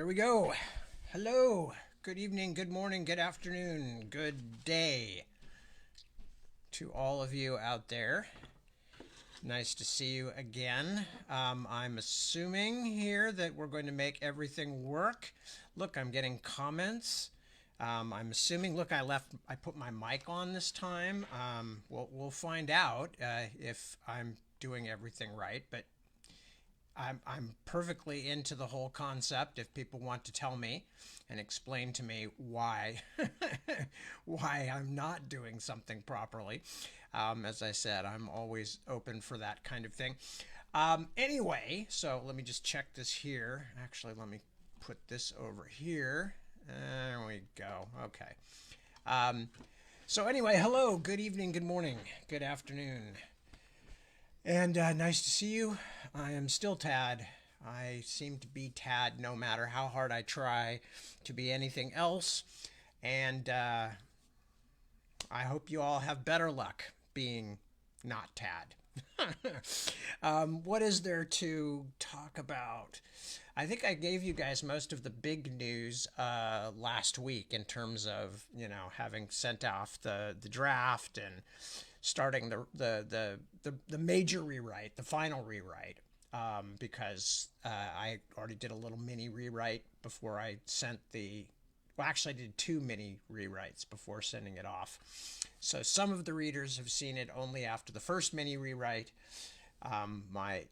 we go. Hello. Good evening, good morning, good afternoon, good day to all of you out there. Nice to see you again. I'm assuming here that we're going to make everything work. Look, I'm getting comments. I'm assuming. Look, I put my mic on this time. We'll find out if I'm doing everything right. But I'm perfectly into the whole concept if people want to tell me and explain to me why why I'm not doing something properly. As I said, I'm always open for that kind of thing. Anyway, so let me just check this here. Actually, let me put this over here. There we go. Okay. So anyway, hello, good evening, good morning, good afternoon. And nice to see you. I am still Tad. I seem to be Tad no matter how hard I try to be anything else. And I hope you all have better luck being not Tad. What is there to talk about? I think I gave you guys most of the big news last week in terms of, having sent off the draft and starting the major rewrite, the final rewrite, because I already did a little mini rewrite before I sent the. Well, actually, I did two mini rewrites before sending it off. So some of the readers have seen it only after the first mini rewrite. My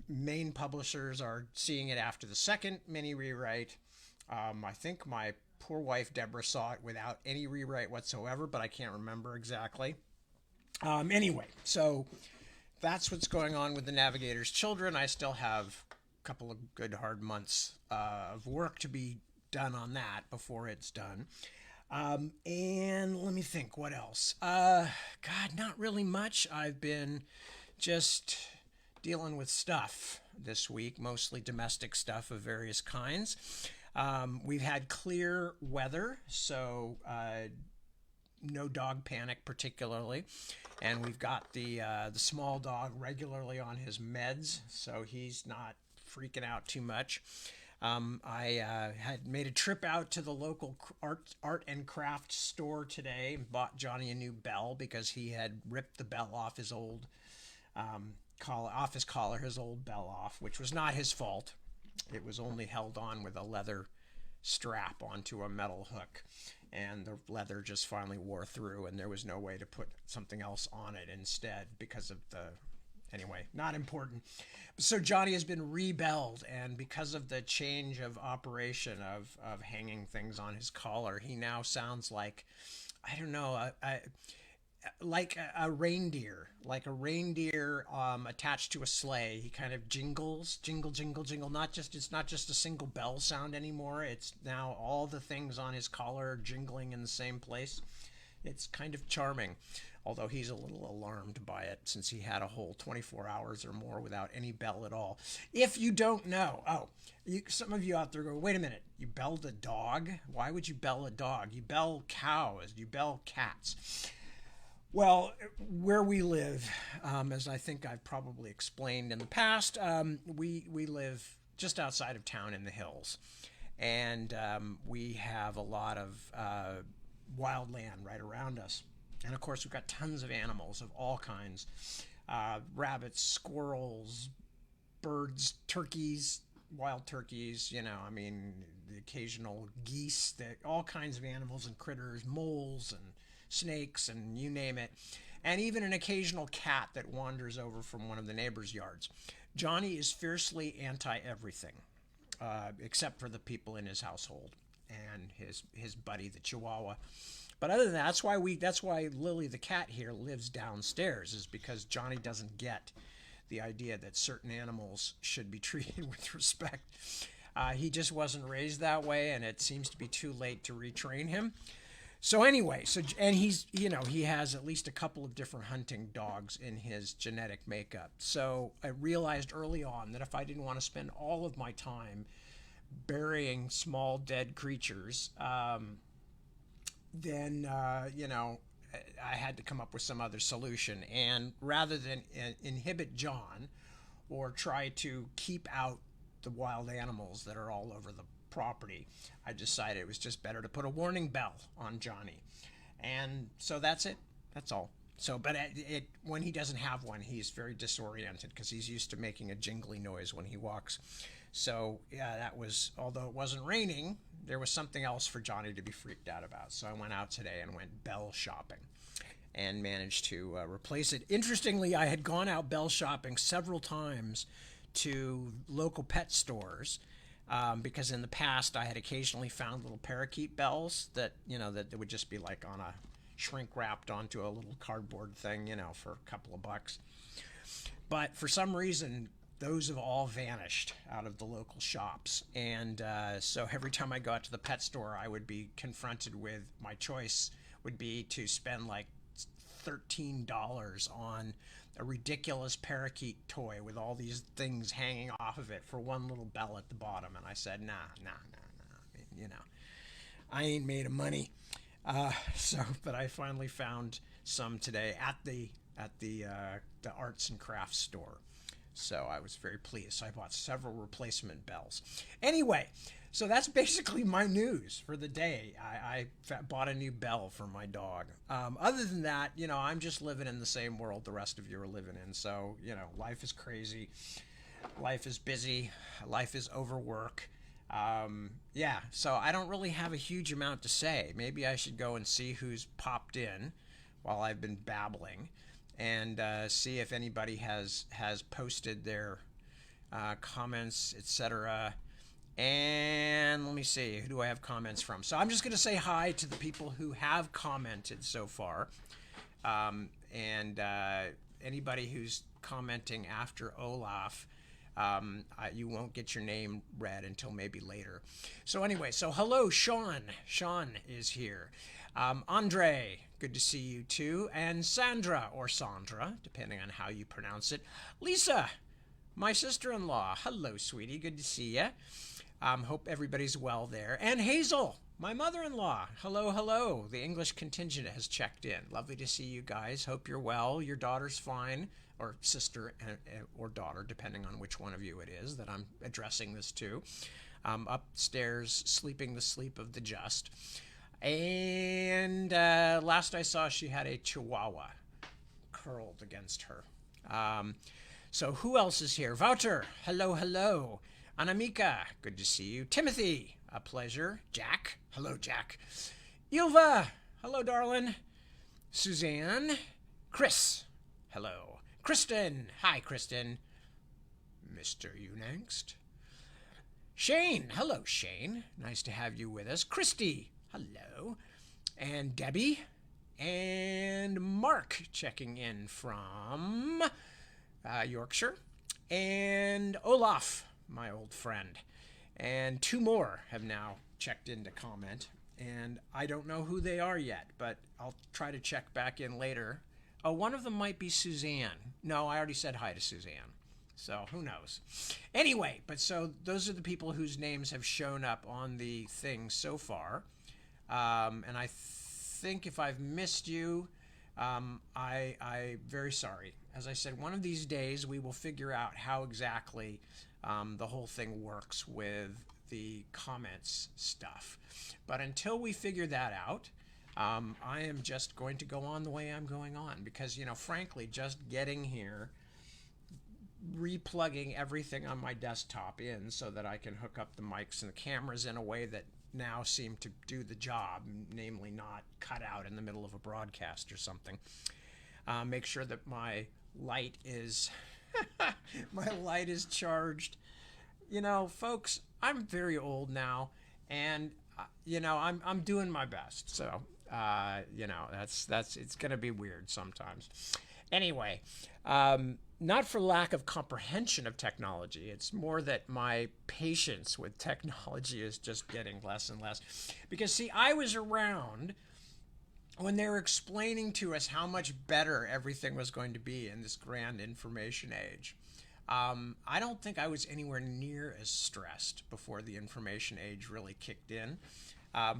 main publishers are seeing it after the second mini rewrite. I think my poor wife Deborah saw it without any rewrite whatsoever, but I can't remember exactly. Anyway, so that's what's going on with the Navigator's Children. I still have a couple of good hard months of work to be done on that before it's done. And let me think, what else? God, not really much. I've been just dealing with stuff this week, mostly domestic stuff of various kinds. We've had clear weather, so no dog panic particularly, and we've got the small dog regularly on his meds, so he's not freaking out too much. I had made a trip out to the local art and craft store today and bought Johnny a new bell because he had ripped the bell off his old collar, his old bell off, which was not his fault. It was only held on with a leather strap onto a metal hook, and the leather just finally wore through, and there was no way to put something else on it instead because of the. Anyway, not important. So Johnny has been rebelled, and because of the change of operation of hanging things on his collar, he now sounds like, I don't know, like a reindeer, attached to a sleigh. He kind of jingles, jingle, jingle, jingle. It's not just a single bell sound anymore. It's now all the things on his collar jingling in the same place. It's kind of charming, although he's a little alarmed by it since he had a whole 24 hours or more without any bell at all. If you don't know, some of you out there go, wait a minute, you belled a dog? Why would you bell a dog? You bell cows, you bell cats. Well, where we live, as I think I've probably explained in the past, we live just outside of town in the hills, and we have a lot of wild land right around us. And of course, we've got tons of animals of all kinds, rabbits, squirrels, birds, turkeys, wild turkeys, the occasional geese, all kinds of animals and critters, moles and snakes and you name it, and even an occasional cat that wanders over from one of the neighbors' yards. Johnny is fiercely anti-everything, except for the people in his household and his buddy, the Chihuahua. But other than that, that's why Lily the cat here lives downstairs, is because Johnny doesn't get the idea that certain animals should be treated with respect. He just wasn't raised that way, and it seems to be too late to retrain him. So anyway, and he has at least a couple of different hunting dogs in his genetic makeup. So I realized early on that if I didn't want to spend all of my time burying small dead creatures, then I had to come up with some other solution. And rather than inhibit John or try to keep out the wild animals that are all over the property, I decided it was just better to put a warning bell on Johnny. And so that's it. That's all. So, but when he doesn't have one, he's very disoriented because he's used to making a jingly noise when he walks. So, yeah, that was, although it wasn't raining, there was something else for Johnny to be freaked out about. So I went out today and went bell shopping and managed to replace it. Interestingly, I had gone out bell shopping several times to local pet stores because in the past I had occasionally found little parakeet bells that, that would just be like on a shrink wrapped onto a little cardboard thing, for a couple of bucks. But for some reason, those have all vanished out of the local shops. And so every time I go out to the pet store, I would be confronted with my choice would be to spend like $13 on a ridiculous parakeet toy with all these things hanging off of it for one little bell at the bottom. And I said, nah. I ain't made of money. But I finally found some today at the arts and crafts store. So I was very pleased. So I bought several replacement bells. Anyway, so that's basically my news for the day. I bought a new bell for my dog. Other than that, I'm just living in the same world the rest of you are living in. So, life is crazy. Life is busy. Life is overwork. So I don't really have a huge amount to say. Maybe I should go and see who's popped in while I've been babbling and see if anybody has posted their comments, etc. And let me see, who do I have comments from? So I'm just going to say hi to the people who have commented so far. And anybody who's commenting after Olaf, you won't get your name read until maybe later. So anyway, hello, Sean. Sean is here. Andre, good to see you too. And Sandra, or Sandra, depending on how you pronounce it. Lisa, my sister-in-law. Hello, sweetie. Good to see you. Hope everybody's well there. And Hazel, my mother-in-law. Hello, hello. The English contingent has checked in. Lovely to see you guys. Hope you're well. Your daughter's fine. Or sister or daughter, depending on which one of you it is that I'm addressing this to. Upstairs, sleeping the sleep of the just. And last I saw, she had a chihuahua curled against her. So who else is here? Wouter, hello, hello. Anamika, good to see you. Timothy, a pleasure. Jack, hello, Jack. Ilva, hello, darling. Suzanne, Chris, hello. Kristen, hi, Kristen. Mr. Unangst. Shane, hello, Shane. Nice to have you with us. Christy, hello. And Debbie and Mark checking in from Yorkshire. And Olaf, my old friend. And two more have now checked in to comment. And I don't know who they are yet, but I'll try to check back in later. Oh, one of them might be Suzanne. No, I already said hi to Suzanne. So who knows? Anyway, but so those are the people whose names have shown up on the thing so far. And I think if I've missed you, I'm very sorry. As I said, one of these days we will figure out how exactly the whole thing works with the comments stuff. But until we figure that out, I am just going to go on the way I'm going on because, frankly, just getting here, replugging everything on my desktop in so that I can hook up the mics and the cameras in a way that now seem to do the job, namely not cut out in the middle of a broadcast or something. Make sure that my light is charged. Folks, I'm very old now, and I'm doing my best. So that's it's gonna be weird sometimes. Anyway, not for lack of comprehension of technology. It's more that my patience with technology is just getting less and less. Because see, I was around when they were explaining to us how much better everything was going to be in this grand information age. I don't think I was anywhere near as stressed before the information age really kicked in,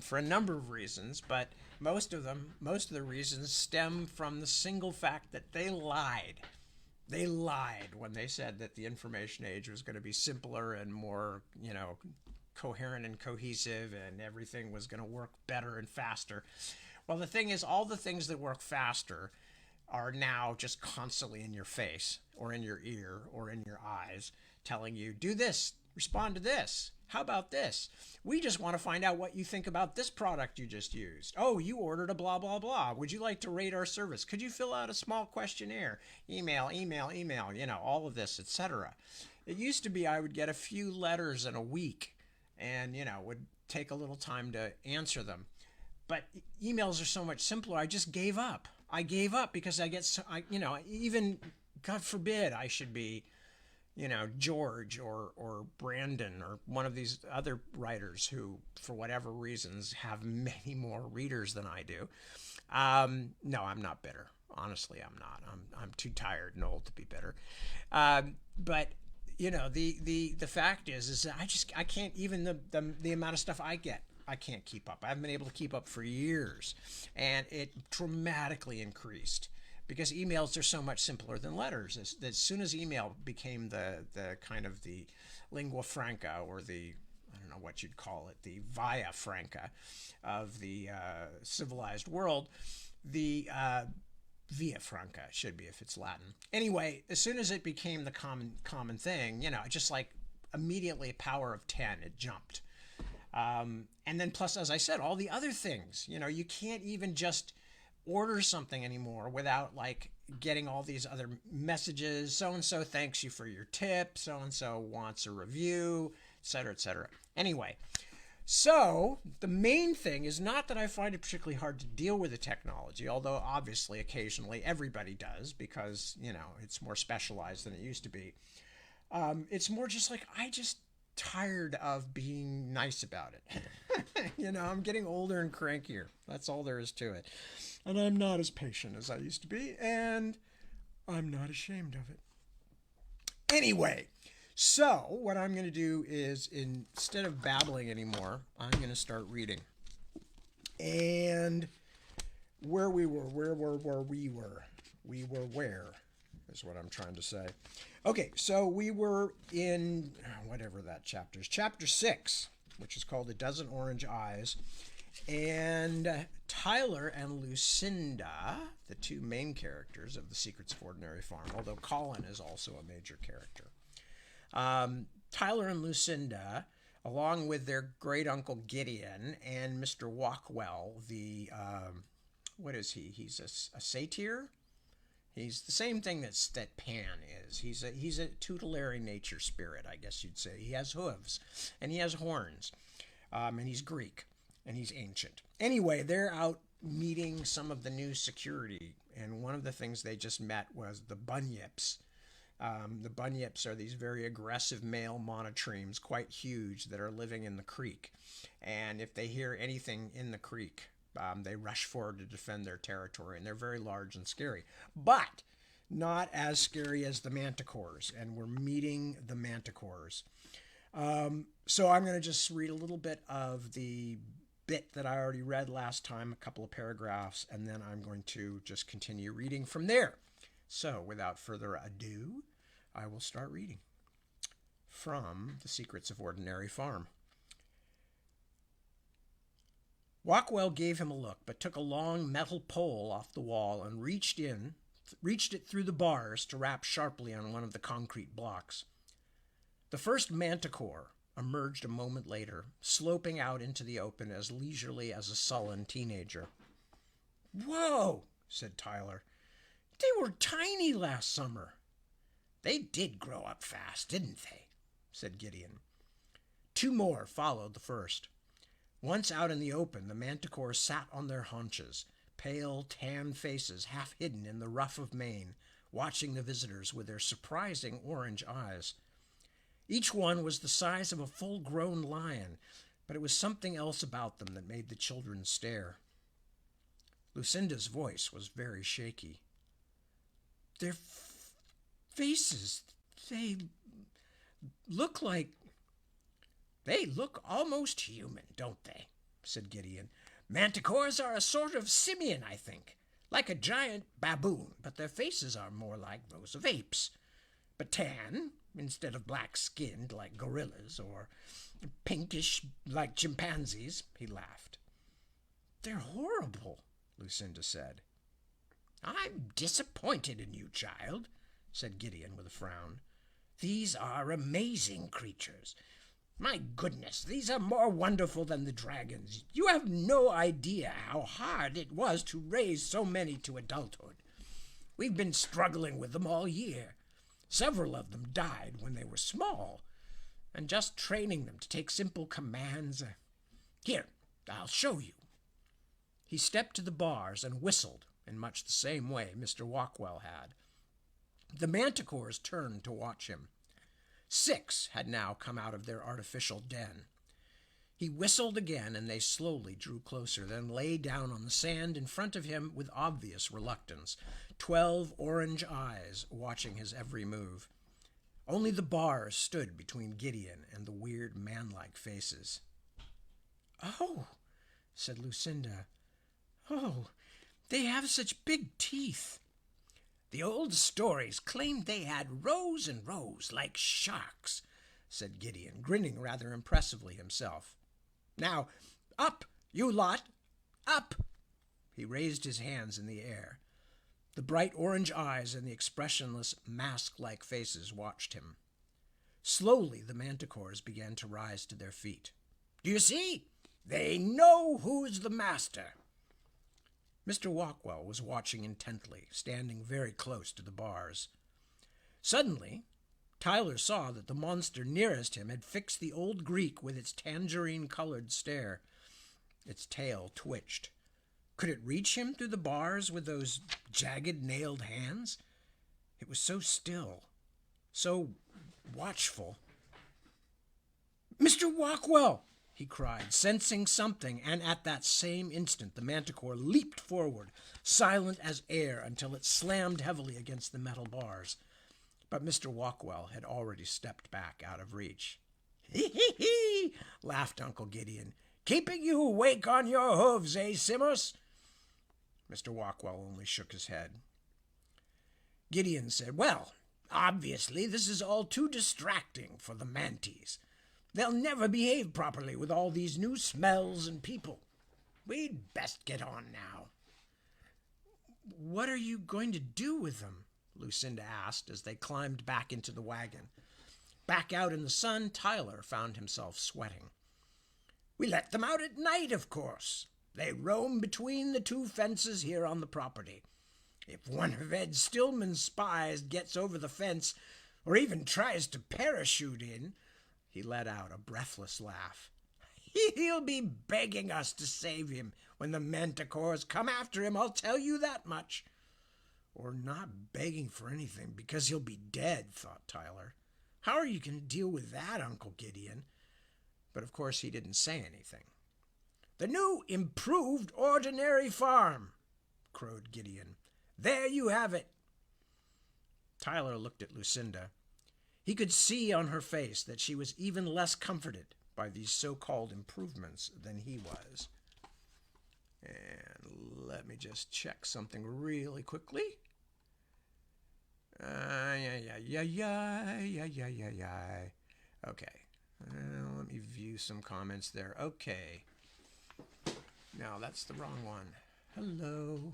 for a number of reasons, but most of the reasons stem from the single fact that they lied. They lied when they said that the information age was going to be simpler and more, coherent and cohesive, and everything was going to work better and faster. Well, the thing is, all the things that work faster are now just constantly in your face or in your ear or in your eyes, telling you, do this, respond to this. How about this? We just want to find out what you think about this product you just used. Oh, you ordered a blah, blah, blah. Would you like to rate our service? Could you fill out a small questionnaire? Email, email, email, all of this, etc. It used to be I would get a few letters in a week and, would take a little time to answer them. But emails are so much simpler. I just gave up. I gave up because I get, even, God forbid, I should be, George or Brandon or one of these other writers who, for whatever reasons, have many more readers than I do. No, I'm not bitter. Honestly, I'm not. I'm too tired and old to be bitter. But the fact is that I can't, even the amount of stuff I get, I can't keep up. I haven't been able to keep up for years, and it dramatically increased because emails are so much simpler than letters. As soon as email became the kind of the lingua franca, or the, I don't know what you'd call it, the via franca of the civilized world, the via franca should be if it's Latin. Anyway, as soon as it became the common thing, just like immediately a power of 10, it jumped. And then plus, as I said, all the other things, you can't even just order something anymore without like getting all these other messages. So-and-so thanks you for your tip. So-and-so wants a review, etc., etc. Anyway, so the main thing is not that I find it particularly hard to deal with the technology, although obviously occasionally everybody does because, it's more specialized than it used to be. It's more just like, I just tired of being nice about it. I'm getting older and crankier. That's all there is to it. And I'm not as patient as I used to be, and I'm not ashamed of it. Anyway, so what I'm going to do is, instead of babbling anymore, I'm going to start reading. And where we were is what I'm trying to say. Okay, so we were in whatever that chapter is, chapter 6, which is called A Dozen Orange Eyes. And Tyler and Lucinda, the two main characters of The Secrets of Ordinary Farm, although Colin is also a major character. Tyler and Lucinda, along with their great uncle Gideon and Mr. Walkwell, what is he? He's a satyr? He's the same thing that Pan is. He's a tutelary nature spirit, I guess you'd say. He has hooves, and he has horns, and he's Greek, and he's ancient. Anyway, they're out meeting some of the new security, and one of the things they just met was the bunyips. The bunyips are these very aggressive male monotremes, quite huge, that are living in the creek. And if they hear anything in the creek, they rush forward to defend their territory, and they're very large and scary, but not as scary as the manticores, and we're meeting the manticores. So I'm going to just read a little bit of the bit that I already read last time, a couple of paragraphs, and then I'm going to just continue reading from there. So without further ado, I will start reading from The Secrets of Ordinary Farm. Walkwell gave him a look, but took a long metal pole off the wall and reached it through the bars to rap sharply on one of the concrete blocks. The first manticore emerged a moment later, sloping out into the open as leisurely as a sullen teenager. "Whoa," said Tyler. "They were tiny last summer." "They did grow up fast, didn't they?" said Gideon. Two more followed the first. Once out in the open, the manticores sat on their haunches, pale, tan faces half hidden in the ruff of mane, watching the visitors with their surprising orange eyes. Each one was the size of a full-grown lion, but it was something else about them that made the children stare. Lucinda's voice was very shaky. "Their faces, they look almost human, don't they?" said Gideon. "Manticores are a sort of simian, I think, like a giant baboon, but their faces are more like those of apes. But tan, instead of black-skinned like gorillas or pinkish like chimpanzees, he laughed. They're horrible, Lucinda said. I'm disappointed in you, child, said Gideon with a frown. These are amazing creatures. My goodness, these are more wonderful than the dragons. You have no idea how hard it was to raise so many to adulthood. We've been struggling with them all year. Several of them died when they were small, and just training them to take simple commands. Here, I'll show you. He stepped to the bars and whistled in much the same way Mr. Walkwell had. The manticores turned to watch him. 6 had now come out of their artificial den. He whistled again, and they slowly drew closer, then lay down on the sand in front of him with obvious reluctance, 12 orange eyes watching his every move. Only the bars stood between Gideon and the weird man-like faces. Oh, said Lucinda. Oh, they have such big teeth. The old stories claimed they had rows and rows like sharks, said Gideon, grinning rather impressively himself. Now, up, you lot, up! He raised his hands in the air. The bright orange eyes and the expressionless, mask-like faces watched him. Slowly the manticores began to rise to their feet. Do you see? They know who's the master. Mr. Walkwell was watching intently, standing very close to the bars. Suddenly, Tyler saw that the monster nearest him had fixed the old Greek with its tangerine-colored stare. Its tail twitched. Could it reach him through the bars with those jagged, nailed hands? It was so still, so watchful. Mr. Walkwell! He cried, sensing something, and at that same instant the manticore leaped forward, silent as air, until it slammed heavily against the metal bars. But Mr. Walkwell had already stepped back out of reach. Hee hee hee! Laughed Uncle Gideon. Keeping you awake on your hooves, eh, Simmers? Mr. Walkwell only shook his head. Gideon said, Well, obviously this is all too distracting for the manties. They'll never behave properly with all these new smells and people. We'd best get on now. What are you going to do with them? Lucinda asked as they climbed back into the wagon. Back out in the sun, Tyler found himself sweating. We let them out at night, of course. They roam between the 2 fences here on the property. If one of Ed Stillman's spies gets over the fence, or even tries to parachute in, he let out a breathless laugh. He'll be begging us to save him when the manticores come after him, I'll tell you that much. Or not begging for anything, because he'll be dead, thought Tyler. How are you going to deal with that, Uncle Gideon? But of course he didn't say anything. The new improved ordinary farm, crowed Gideon. There you have it. Tyler looked at Lucinda. He could see on her face that she was even less comforted by these so-called improvements than he was. And let me just check something really quickly. Okay. Let me view some comments there. Okay. No, that's the wrong one. Hello.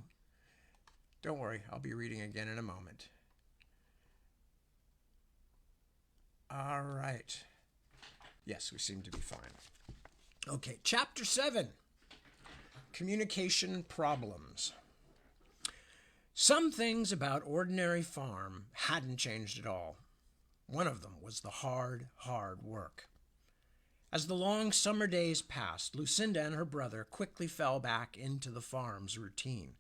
Don't worry, I'll be reading again in a moment. All right. Yes, we seem to be fine. Okay, Chapter 7. Communication Problems. Some things about Ordinary Farm hadn't changed at all. One of them was the hard work. As the long summer days passed, Lucinda and her brother quickly fell back into the farm's routine.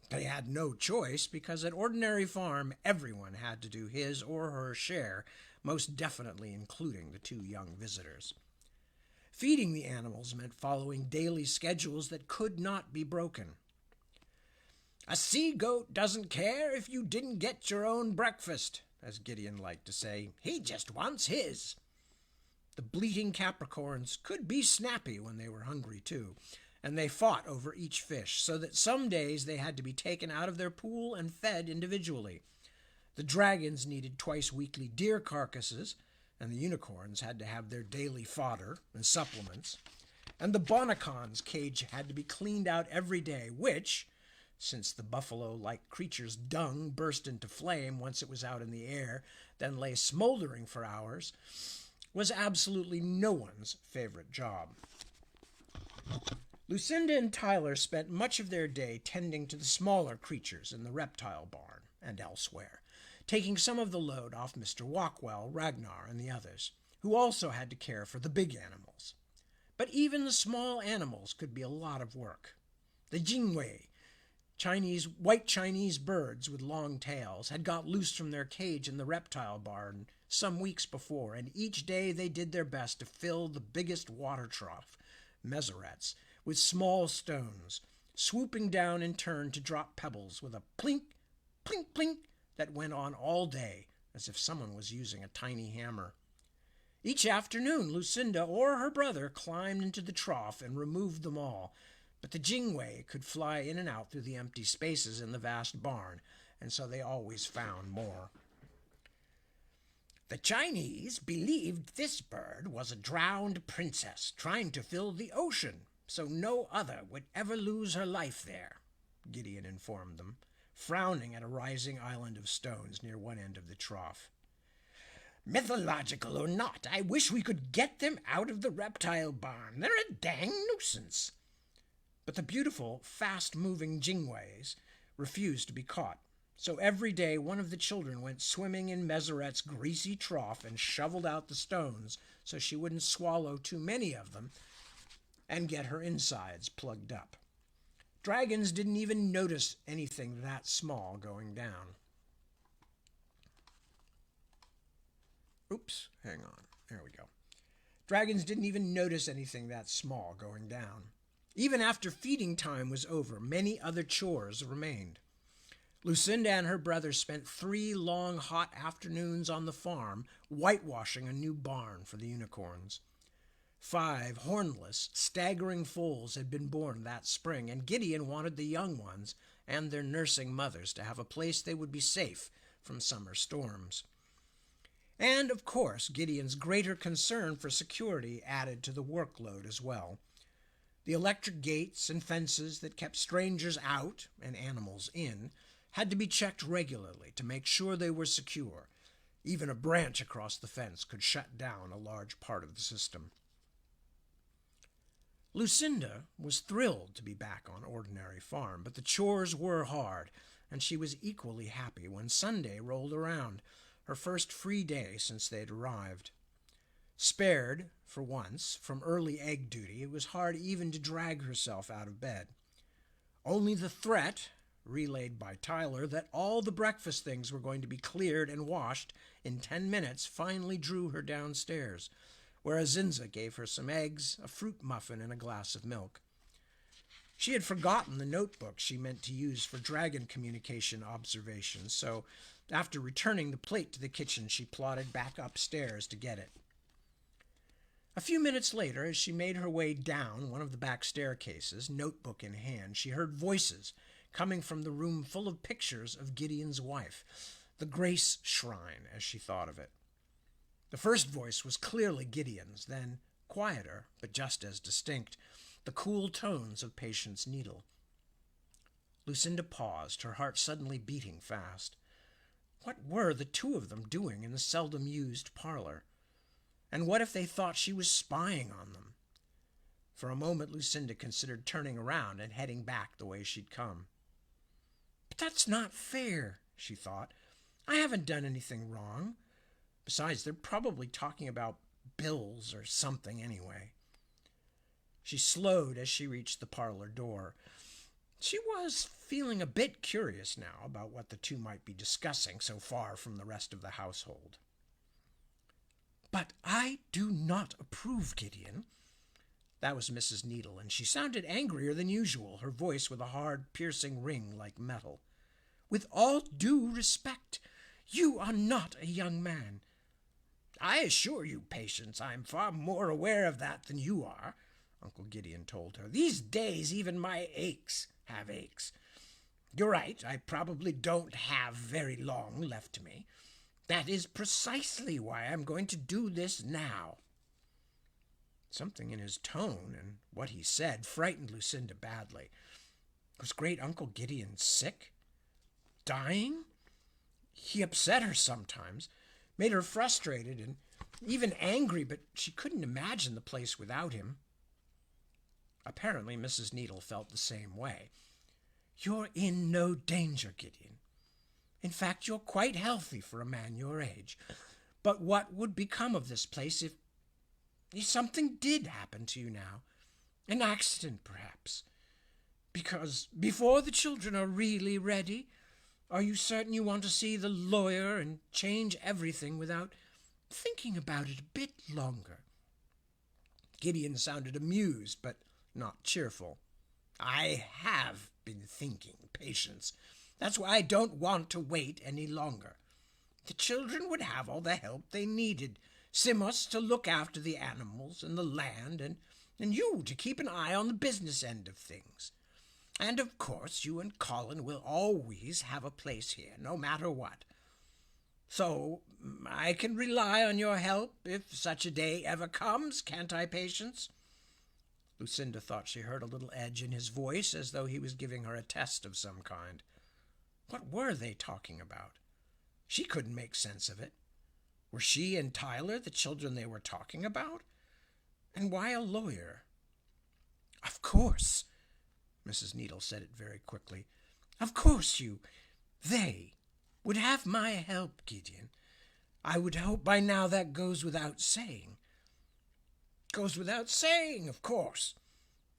They had no choice because at Ordinary Farm, everyone had to do his or her share, most definitely including the 2 young visitors. Feeding the animals meant following daily schedules that could not be broken. A sea-goat doesn't care if you didn't get your own breakfast, as Gideon liked to say. He just wants his. The bleating Capricorns could be snappy when they were hungry, too, and they fought over each fish, so that some days they had to be taken out of their pool and fed individually. The dragons needed twice-weekly deer carcasses, and the unicorns had to have their daily fodder and supplements. And the Bonacons' cage had to be cleaned out every day, which, since the buffalo-like creature's dung burst into flame once it was out in the air, then lay smoldering for hours, was absolutely no one's favorite job. Lucinda and Tyler spent much of their day tending to the smaller creatures in the reptile barn and elsewhere, taking some of the load off Mr. Walkwell, Ragnar, and the others, who also had to care for the big animals. But even the small animals could be a lot of work. The Jingwei, white Chinese birds with long tails, had got loose from their cage in the reptile barn some weeks before, and each day they did their best to fill the biggest water trough, Meserets, with small stones, swooping down in turn to drop pebbles with a plink, plink, plink that went on all day, as if someone was using a tiny hammer. Each afternoon, Lucinda or her brother climbed into the trough and removed them all, but the Jingwei could fly in and out through the empty spaces in the vast barn, and so they always found more. The Chinese believed this bird was a drowned princess trying to fill the ocean, so no other would ever lose her life there, Gideon informed them, frowning at a rising island of stones near one end of the trough. Mythological or not, I wish we could get them out of the reptile barn. They're a dang nuisance. But the beautiful, fast-moving Jingweis refused to be caught. So every day one of the children went swimming in Meseret's greasy trough and shoveled out the stones so she wouldn't swallow too many of them and get her insides plugged up. Dragons didn't even notice anything that small going down. Oops, hang on. There we go. Dragons didn't even notice anything that small going down. Even after feeding time was over, many other chores remained. Lucinda and her brother spent 3 long, hot afternoons on the farm whitewashing a new barn for the unicorns. 5 hornless, staggering foals had been born that spring, and Gideon wanted the young ones and their nursing mothers to have a place they would be safe from summer storms. And, of course, Gideon's greater concern for security added to the workload as well. The electric gates and fences that kept strangers out and animals in had to be checked regularly to make sure they were secure. Even a branch across the fence could shut down a large part of the system. Lucinda was thrilled to be back on Ordinary Farm, but the chores were hard, and she was equally happy when Sunday rolled around, her first free day since they'd arrived. Spared, for once, from early egg duty, it was hard even to drag herself out of bed. Only the threat, relayed by Tyler, that all the breakfast things were going to be cleared and washed in 10 minutes finally drew her downstairs, where Azinza gave her some eggs, a fruit muffin, and a glass of milk. She had forgotten the notebook she meant to use for dragon communication observations, so after returning the plate to the kitchen, she plodded back upstairs to get it. A few minutes later, as she made her way down one of the back staircases, notebook in hand, she heard voices coming from the room full of pictures of Gideon's wife, the Grace Shrine, as she thought of it. The first voice was clearly Gideon's, then quieter, but just as distinct, the cool tones of Patience Needle. Lucinda paused, her heart suddenly beating fast. What were the two of them doing in the seldom-used parlor? And what if they thought she was spying on them? For a moment, Lucinda considered turning around and heading back the way she'd come. But that's not fair, she thought. I haven't done anything wrong. Besides, they're probably talking about bills or something anyway. She slowed as she reached the parlor door. She was feeling a bit curious now about what the two might be discussing so far from the rest of the household. But I do not approve, Gideon. That was Mrs. Needle, and she sounded angrier than usual, her voice with a hard, piercing ring like metal. With all due respect, you are not a young man. I assure you, Patience, I am far more aware of that than you are, Uncle Gideon told her. These days even my aches have aches. You're right, I probably don't have very long left to me. That is precisely why I'm going to do this now." Something in his tone and what he said frightened Lucinda badly. Was great Uncle Gideon sick? Dying? He upset her sometimes, made her frustrated and even angry, but she couldn't imagine the place without him. Apparently, Mrs. Needle felt the same way. "You're in no danger, Gideon. In fact, you're quite healthy for a man your age. But what would become of this place if something did happen to you now? An accident, perhaps? Because before the children are really ready, are you certain you want to see the lawyer and change everything without thinking about it a bit longer?" Gideon sounded amused, but not cheerful. "I have been thinking, Patience. That's why I don't want to wait any longer. The children would have all the help they needed. Simmus to look after the animals and the land, and you to keep an eye on the business end of things. And of course you and Colin will always have a place here, no matter what. So I can rely on your help if such a day ever comes, can't I, Patience?" Lucinda thought she heard a little edge in his voice, as though he was giving her a test of some kind. What were they talking about? She couldn't make sense of it. Were she and Tyler the children they were talking about? And why a lawyer? "Of course," Mrs. Needle said it very quickly. "Of course they would have my help, Gideon. I would hope by now that goes without saying." "Goes without saying, of course."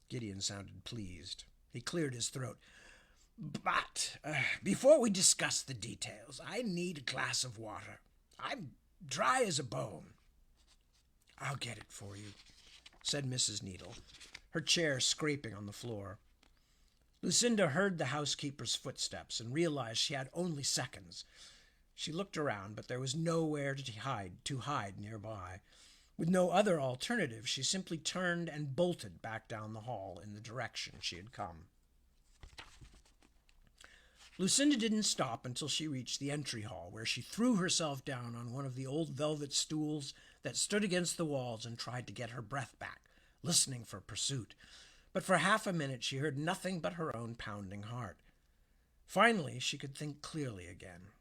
Gideon sounded pleased. He cleared his throat. "But before we discuss the details, I need a glass of water. I'm dry as a bone." "I'll get it for you," said Mrs. Needle, her chair scraping on the floor. Lucinda heard the housekeeper's footsteps and realized she had only seconds. She looked around, but there was nowhere to hide nearby. With no other alternative, she simply turned and bolted back down the hall in the direction she had come. Lucinda didn't stop until she reached the entry hall, where she threw herself down on one of the old velvet stools that stood against the walls and tried to get her breath back, listening for pursuit. But for half a minute she heard nothing but her own pounding heart. Finally, she could think clearly again.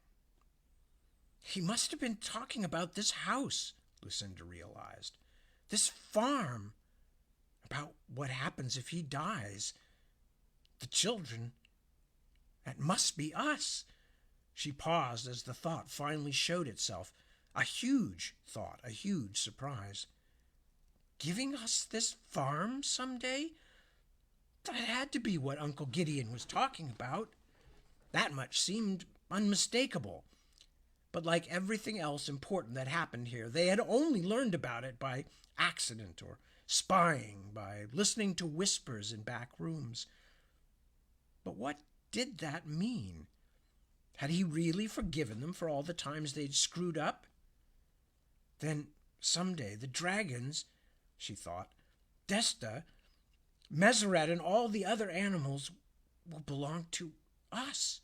He must have been talking about this house, Lucinda realized. This farm. About what happens if he dies. The children. That must be us. She paused as the thought finally showed itself. A huge thought, a huge surprise. Giving us this farm someday? That had to be what Uncle Gideon was talking about. That much seemed unmistakable. But like everything else important that happened here, they had only learned about it by accident or spying, by listening to whispers in back rooms. But what did that mean? Had he really forgiven them for all the times they'd screwed up? Then someday the dragons, she thought, Desta, Meseret, and all the other animals will belong to us.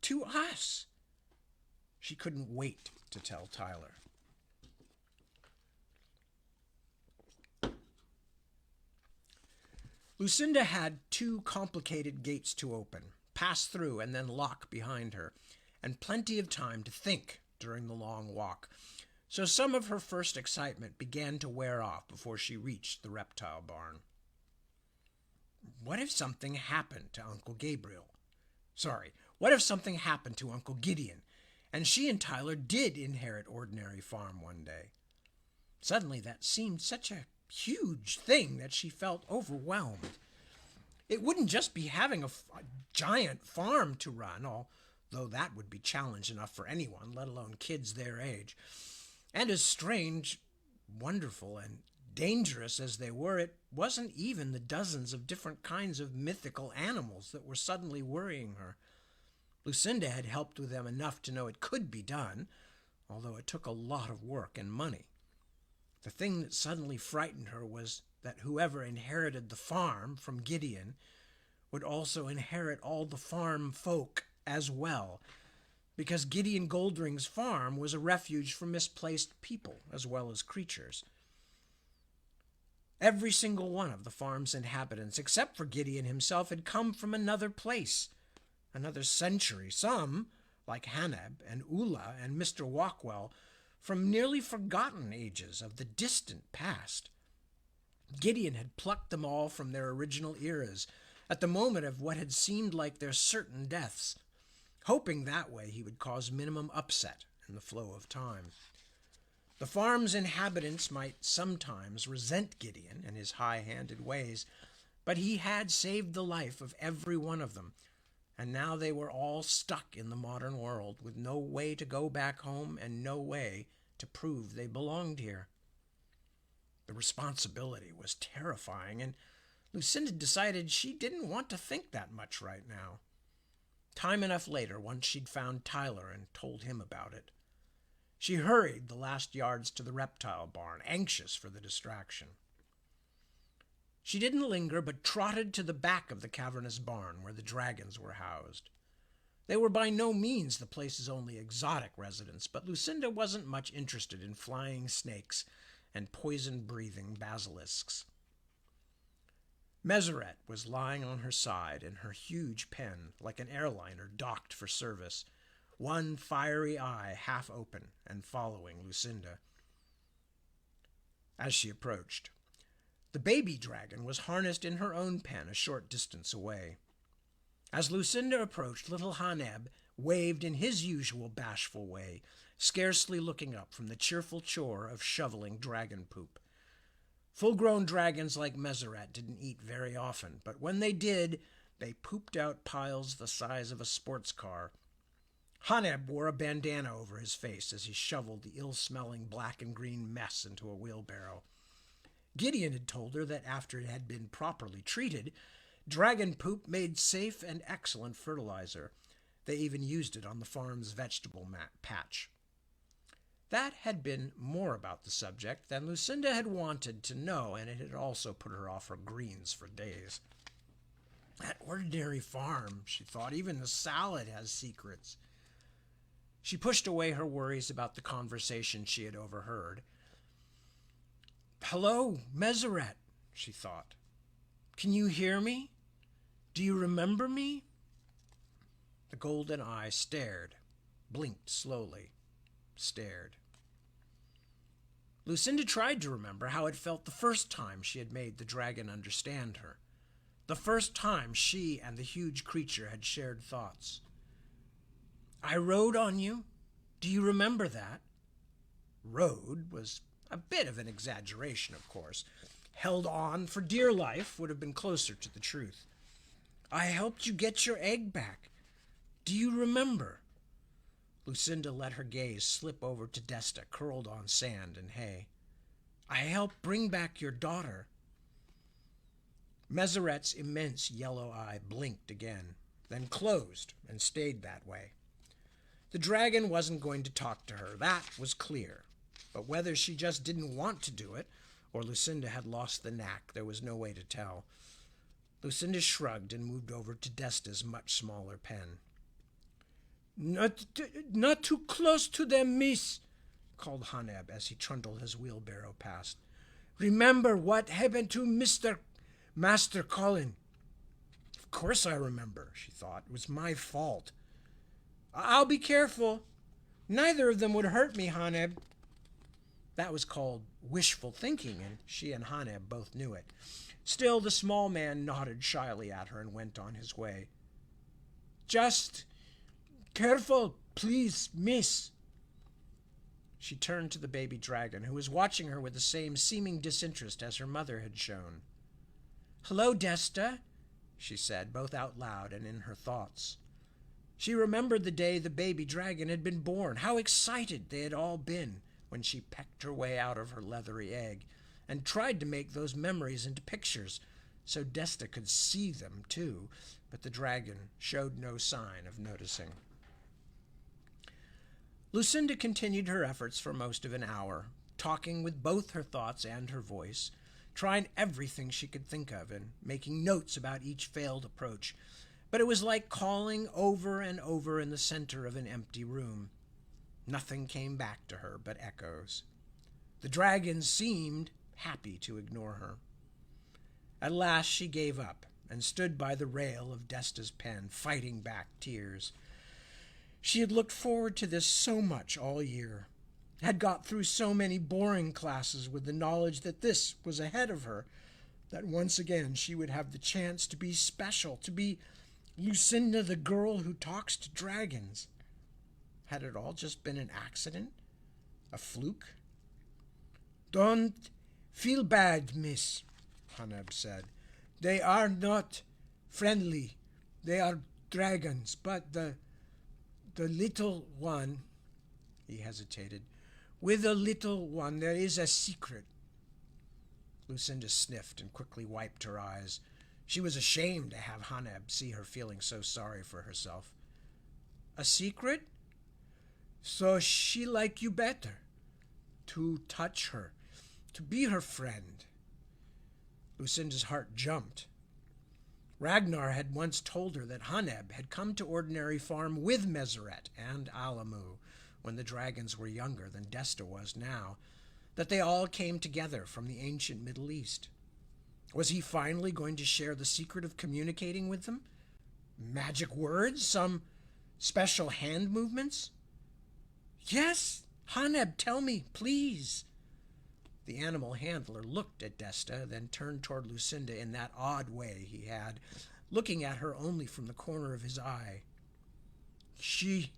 To us. She couldn't wait to tell Tyler. Lucinda had two complicated gates to open, pass through, and then lock behind her, and plenty of time to think during the long walk. So some of her first excitement began to wear off before she reached the reptile barn. What if something happened to Uncle Gabriel? What if something happened to Uncle Gideon, and she and Tyler did inherit Ordinary Farm one day? Suddenly that seemed such a huge thing that she felt overwhelmed. It wouldn't just be having a giant farm to run, although that would be challenge enough for anyone, let alone kids their age. And as strange, wonderful, and dangerous as they were, it wasn't even the dozens of different kinds of mythical animals that were suddenly worrying her. Lucinda had helped with them enough to know it could be done, although it took a lot of work and money. The thing that suddenly frightened her was that whoever inherited the farm from Gideon would also inherit all the farm folk as well, because Gideon Goldring's farm was a refuge for misplaced people as well as creatures. Every single one of the farm's inhabitants, except for Gideon himself, had come from another place, another century. Some, like Haneb and Ula and Mr. Walkwell, from nearly forgotten ages of the distant past. Gideon had plucked them all from their original eras, at the moment of what had seemed like their certain deaths, hoping that way he would cause minimum upset in the flow of time. The farm's inhabitants might sometimes resent Gideon and his high-handed ways, but he had saved the life of every one of them, and now they were all stuck in the modern world with no way to go back home and no way to prove they belonged here. The responsibility was terrifying, and Lucinda decided she didn't want to think that much right now. Time enough later, once she'd found Tyler and told him about it. She hurried the last yards to the reptile barn, anxious for the distraction. She didn't linger, but trotted to the back of the cavernous barn where the dragons were housed. They were by no means the place's only exotic residents, but Lucinda wasn't much interested in flying snakes and poison-breathing basilisks. Meseret was lying on her side in her huge pen, like an airliner docked for service, one fiery eye half open and following Lucinda. As she approached, the baby dragon was harnessed in her own pen a short distance away. As Lucinda approached, little Haneb waved in his usual bashful way, scarcely looking up from the cheerful chore of shoveling dragon poop. Full-grown dragons like Meseret didn't eat very often, but when they did, they pooped out piles the size of a sports car. Haneb wore a bandana over his face as he shoveled the ill-smelling black and green mess into a wheelbarrow. Gideon had told her that after it had been properly treated, dragon poop made safe and excellent fertilizer. They even used it on the farm's vegetable patch. That had been more about the subject than Lucinda had wanted to know, and it had also put her off her greens for days. That ordinary farm, she thought, even the salad has secrets. She pushed away her worries about the conversation she had overheard. "Hello, Meseret," she thought. "Can you hear me? Do you remember me?" The golden eye stared, blinked slowly, stared. Lucinda tried to remember how it felt the first time she had made the dragon understand her, the first time she and the huge creature had shared thoughts. "I rode on you. Do you remember that?" Rode was a bit of an exaggeration, of course. Held on for dear life would have been closer to the truth. "I helped you get your egg back. Do you remember?" Lucinda let her gaze slip over to Desta, curled on sand and hay. "I helped bring back your daughter." Meseret's immense yellow eye blinked again, then closed and stayed that way. The dragon wasn't going to talk to her, that was clear. But whether she just didn't want to do it, or Lucinda had lost the knack, there was no way to tell. Lucinda shrugged and moved over to Desta's much smaller pen. Not too close to them, miss," called Haneb as he trundled his wheelbarrow past. "Remember what happened to Master Colin?" Of course I remember, she thought. It was my fault. "I'll be careful. Neither of them would hurt me, Haneb." That was called wishful thinking, and she and Haneb both knew it. Still, the small man nodded shyly at her and went on his way. "Just careful, please, miss." She turned to the baby dragon, who was watching her with the same seeming disinterest as her mother had shown. "Hello, Desta," she said, both out loud and in her thoughts. She remembered the day the baby dragon had been born, how excited they had all been when she pecked her way out of her leathery egg, and tried to make those memories into pictures so Desta could see them too, but the dragon showed no sign of noticing. Lucinda continued her efforts for most of an hour, talking with both her thoughts and her voice, trying everything she could think of and making notes about each failed approach. But it was like calling over and over in the center of an empty room. Nothing came back to her but echoes. The dragons seemed happy to ignore her. At last she gave up and stood by the rail of Desta's pen, fighting back tears. She had looked forward to this so much all year, had got through so many boring classes with the knowledge that this was ahead of her, that once again she would have the chance to be special, to be Lucinda, the girl who talks to dragons. Had it all just been an accident? A fluke? "Don't feel bad, miss," Haneb said. "They are not friendly. They are dragons, but the little one," he hesitated, "with the little one there is a secret." Lucinda sniffed and quickly wiped her eyes. She was ashamed to have Haneb see her feeling so sorry for herself. "A secret? So she like you better. To touch her, to be her friend." Lucinda's heart jumped. Ragnar had once told her that Haneb had come to Ordinary Farm with Meseret and Alamu when the dragons were younger than Desta was now, that they all came together from the ancient Middle East. Was he finally going to share the secret of communicating with them? Magic words? Some special hand movements? "Yes, Haneb, tell me, please." The animal handler looked at Desta, then turned toward Lucinda in that odd way he had, looking at her only from the corner of his eye. She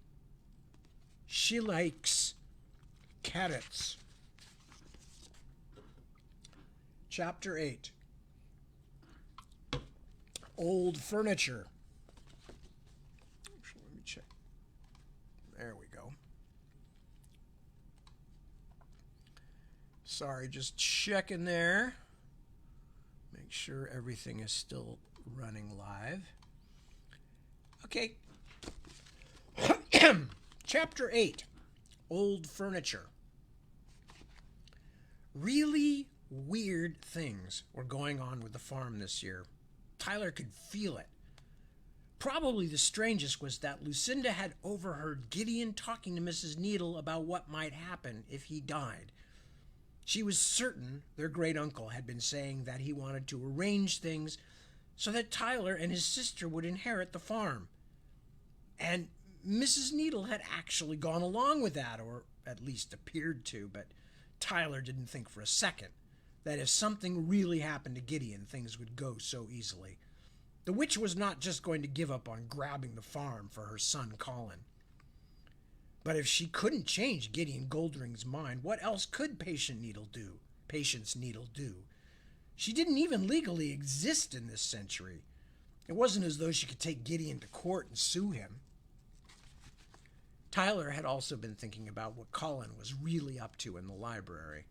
likes carrots." Chapter 8. Old furniture. Let me check. There we go. Sorry, just checking there. Make sure everything is still running live. Okay. Chapter 8. Old furniture. Really weird things were going on with the farm this year. Tyler could feel it. Probably the strangest was that Lucinda had overheard Gideon talking to Mrs. Needle about what might happen if he died. She was certain their great-uncle had been saying that he wanted to arrange things so that Tyler and his sister would inherit the farm. And Mrs. Needle had actually gone along with that, or at least appeared to, but Tyler didn't think for a second that if something really happened to Gideon, things would go so easily. The witch was not just going to give up on grabbing the farm for her son Colin. But if she couldn't change Gideon Goldring's mind, what else could Patience Needle do? She didn't even legally exist in this century. It wasn't as though she could take Gideon to court and sue him. Tyler had also been thinking about what Colin was really up to in the library.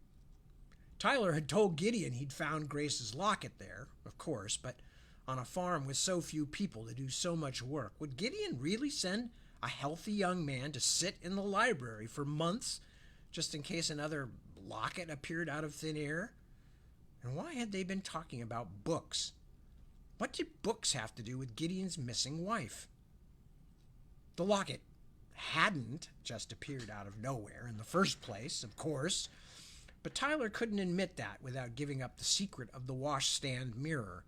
Tyler had told Gideon he'd found Grace's locket there, of course, but on a farm with so few people to do so much work, would Gideon really send a healthy young man to sit in the library for months just in case another locket appeared out of thin air? And why had they been talking about books? What did books have to do with Gideon's missing wife? The locket hadn't just appeared out of nowhere in the first place, of course, but Tyler couldn't admit that without giving up the secret of the washstand mirror,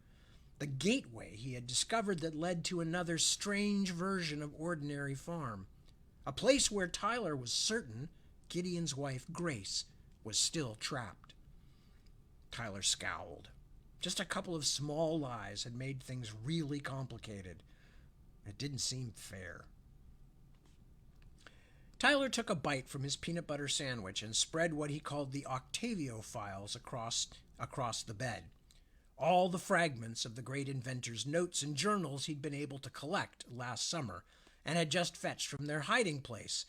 the gateway he had discovered that led to another strange version of Ordinary Farm, a place where Tyler was certain Gideon's wife, Grace, was still trapped. Tyler scowled. Just a couple of small lies had made things really complicated. It didn't seem fair. Tyler took a bite from his peanut butter sandwich and spread what he called the Octavio files across the bed. All the fragments of the great inventor's notes and journals he'd been able to collect last summer and had just fetched from their hiding place.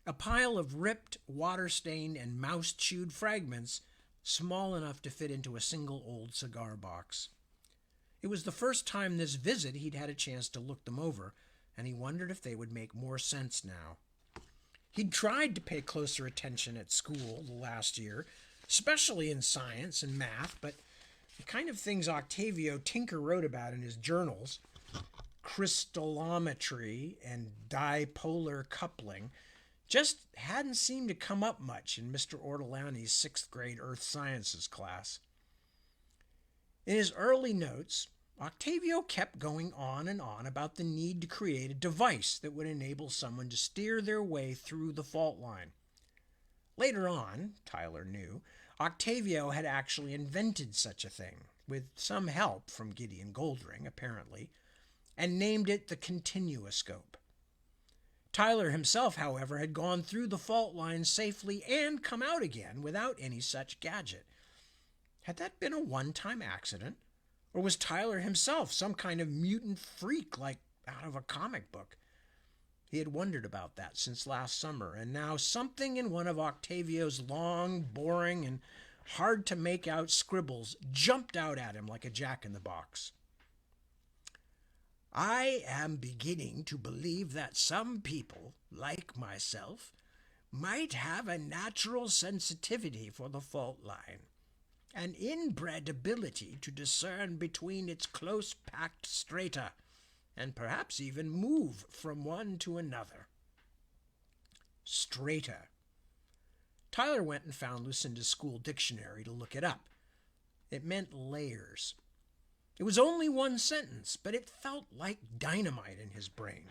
A pile of ripped, water-stained, and mouse-chewed fragments small enough to fit into a single old cigar box. It was the first time this visit he'd had a chance to look them over, and he wondered if they would make more sense now. He'd tried to pay closer attention at school the last year, especially in science and math, but the kind of things Octavio Tinker wrote about in his journals, crystallometry and dipolar coupling, just hadn't seemed to come up much in Mr. Ortolani's 6th grade Earth Sciences class. In his early notes, Octavio kept going on and on about the need to create a device that would enable someone to steer their way through the fault line. Later on, Tyler knew, Octavio had actually invented such a thing, with some help from Gideon Goldring, apparently, and named it the continuoscope. Tyler himself, however, had gone through the fault line safely and come out again without any such gadget. Had that been a one-time accident? Or was Tyler himself some kind of mutant freak like out of a comic book? He had wondered about that since last summer, and now something in one of Octavio's long, boring, and hard-to-make-out scribbles jumped out at him like a jack-in-the-box. I am beginning to believe that some people, like myself, might have a natural sensitivity for the fault line, an inbred ability to discern between its close-packed strata, and perhaps even move from one to another. Strata. Tyler went and found Lucinda's school dictionary to look it up. It meant layers. It was only one sentence, but it felt like dynamite in his brain.